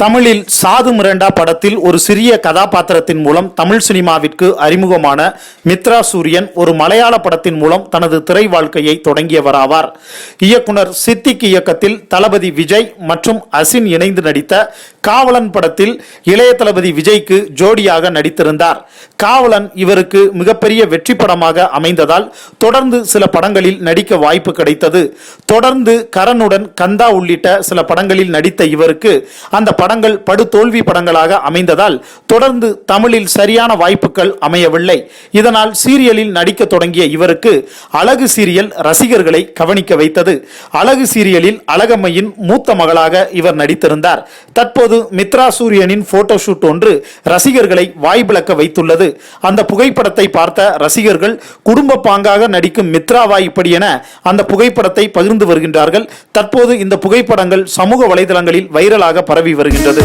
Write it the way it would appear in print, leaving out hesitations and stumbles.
தமிழில் சாது மிரண்டா படத்தில் ஒரு சிறிய கதாபாத்திரத்தின் மூலம் தமிழ் சினிமாவிற்கு அறிமுகமான மித்ரா சூரியன் ஒரு மலையாள படத்தின் மூலம் தனது திரை வாழ்க்கையை தொடங்கியவராவார். இயக்குனர் சித்திக் இயக்கத்தில் தளபதி விஜய் மற்றும் அசின் இணைந்து நடித்த காவலன் படத்தில் இளைய தளபதி விஜய்க்கு ஜோடியாக நடித்திருந்தார். காவலன் இவருக்கு மிகப்பெரிய வெற்றி படமாக அமைந்ததால் தொடர்ந்து சில படங்களில் நடிக்க வாய்ப்பு கிடைத்தது. தொடர்ந்து கரனுடன் கந்தா உள்ளிட்ட சில படங்களில் நடித்த இவருக்கு அந்த படங்கள் படுதோல்வி படங்களாக அமைந்ததால் தொடர்ந்து தமிழில் சரியான வாய்ப்புகள் அமையவில்லை. இதனால் சீரியலில் நடிக்க தொடங்கிய இவருக்கு அழகு சீரியல் ரசிகர்களை கவனிக்க வைத்தது. அழகு சீரியலில் அழகம்மையின் மூத்த மகளாக இவர் நடித்திருந்தார். தற்போது மித்ரா சூரியனின் போட்டோ ஷூட் ஒன்று ரசிகர்களை வாய்பிளக்க வைத்துள்ளது. அந்த புகைப்படத்தை பார்த்த ரசிகர்கள் குடும்ப பாங்காக நடிக்கும் மித்ராவா இப்படி என அந்த புகைப்படத்தை பகிர்ந்து வருகின்றார்கள். தற்போது இந்த புகைப்படங்கள் சமூக வலைதளங்களில் வைரலாக பரவி வருகின்றது.